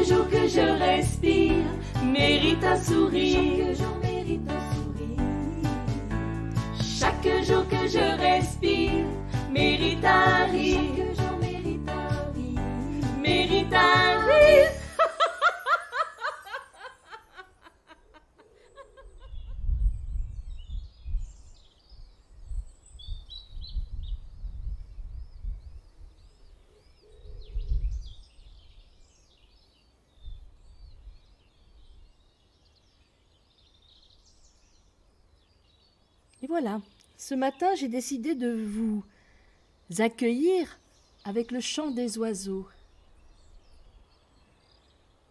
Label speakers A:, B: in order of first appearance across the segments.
A: jour que je respire mérite un sourire. Chaque jour que je respire mérite un rire. Mérite un rire.
B: Et voilà, ce matin, j'ai décidé de vous accueillir avec le chant des oiseaux.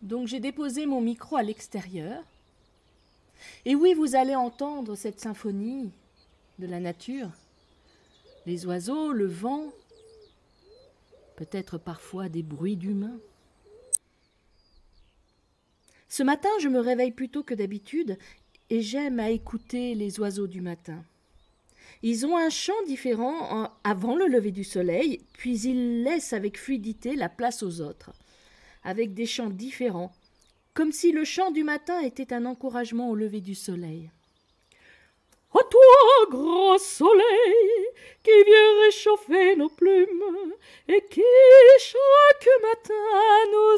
B: Donc j'ai déposé mon micro à l'extérieur. Et oui, vous allez entendre cette symphonie de la nature. Les oiseaux, le vent, peut-être parfois des bruits d'humains. Ce matin, je me réveille plus tôt que d'habitude et j'aime à écouter les oiseaux du matin. Ils ont un chant différent avant le lever du soleil, puis ils laissent avec fluidité la place aux autres, avec des chants différents, comme si le chant du matin était un encouragement au lever du soleil. À toi, grand soleil, qui viens réchauffer nos plumes, et qui chaque matin nous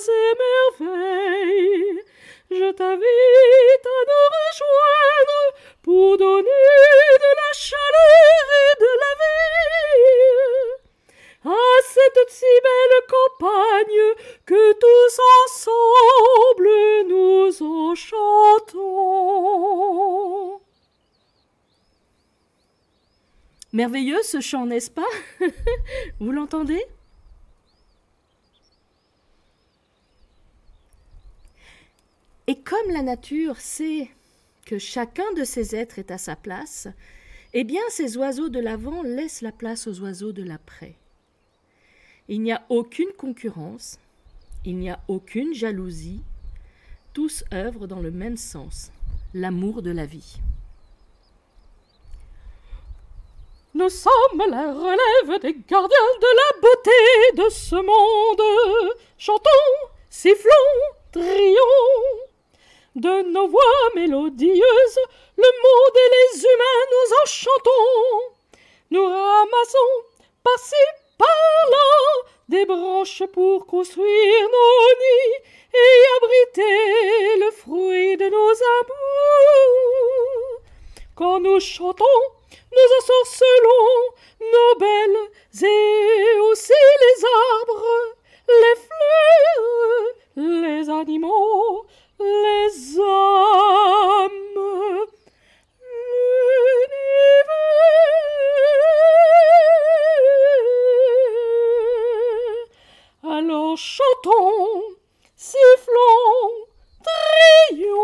B: émerveille, je t'invite à nous rejoindre pour donner de la chaleur et de la vie à cette si belle campagne que tous ensemble nous enchantons. Merveilleux ce chant, n'est-ce pas? Vous l'entendez? Et comme la nature sait que chacun de ces êtres est à sa place, eh bien ces oiseaux de l'avant laissent la place aux oiseaux de l'après. Il n'y a aucune concurrence, il n'y a aucune jalousie, tous œuvrent dans le même sens, l'amour de la vie. Nous sommes la relève des gardiens de la beauté de ce monde. Chantons, sifflons, trions. De nos voix mélodieuses, le monde et les humains nous enchantons. Nous ramassons par-ci, par-là, des branches pour construire nos nids et abriter le fruit de nos amours. Quand nous chantons, nous ensorcelons nos belles et aussi les arbres, les fleurs, les animaux, les hommes, l'univers. Alors chantons, sifflons, trions.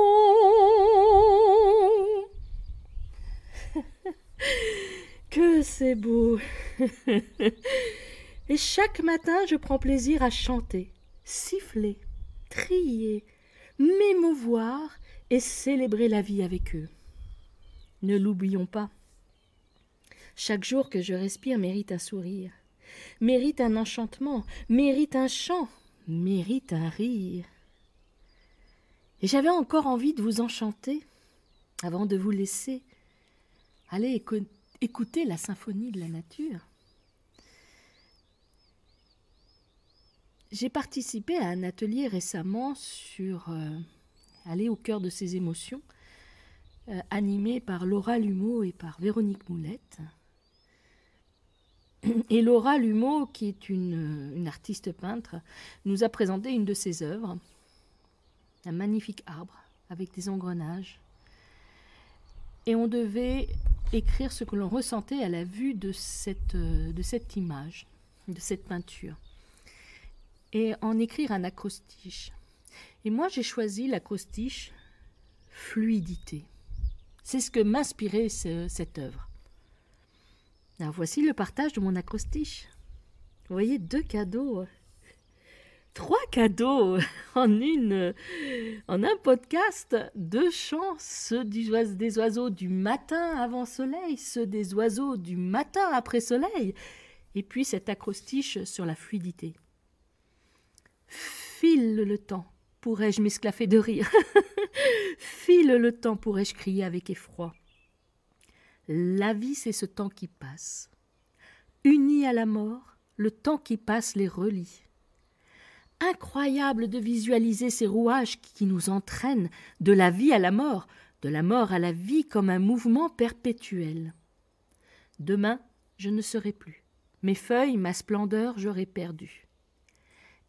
B: Que c'est beau. Et chaque matin, je prends plaisir à chanter, siffler, trier, m'émouvoir et célébrer la vie avec eux. Ne l'oublions pas. Chaque jour que je respire mérite un sourire, mérite un enchantement, mérite un chant, mérite un rire. Et j'avais encore envie de vous enchanter avant de vous laisser aller écouter la symphonie de la nature. J'ai participé à un atelier récemment sur aller au cœur de ses émotions, animé par Laura Lumeau et par Véronique Moulette. Et Laura Lumeau, qui est une artiste peintre, nous a présenté une de ses œuvres, un magnifique arbre avec des engrenages. Et on devait écrire ce que l'on ressentait à la vue de cette image, de cette peinture. Et en écrire un acrostiche. Et moi, j'ai choisi l'acrostiche fluidité. C'est ce que m'inspirait cette œuvre. Alors voici le partage de mon acrostiche. Vous voyez, 2 cadeaux, 3 cadeaux en un podcast, 2 chants, ceux des oiseaux du matin avant soleil, ceux des oiseaux du matin après soleil, et puis cet acrostiche sur la fluidité. File le temps pourrais-je m'esclaffer de rire. File le temps, pourrais-je crier avec effroi. La vie, c'est ce temps qui passe. Unis à la mort, le temps qui passe les relie. Incroyable de visualiser ces rouages qui nous entraînent de la vie à la mort à la vie comme un mouvement perpétuel. Demain, je ne serai plus. Mes feuilles, ma splendeur, j'aurai perdu.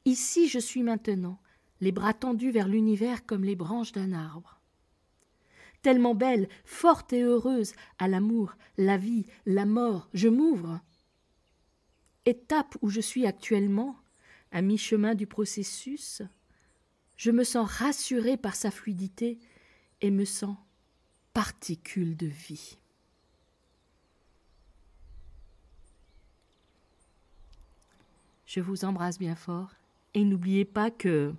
B: Ici, je suis maintenant, les bras tendus vers l'univers comme les branches d'un arbre. Tellement belle, forte et heureuse, à l'amour, la vie, la mort, je m'ouvre. Étape où je suis actuellement, à mi-chemin du processus, je me sens rassurée par sa fluidité et me sens particule de vie. Je vous embrasse bien fort et n'oubliez pas que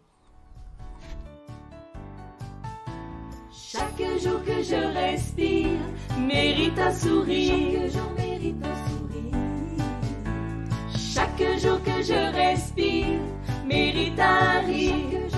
A: chaque jour que je respire mérite un sourire. Chaque jour mérite un sourire. Chaque jour que je respire mérite un rire.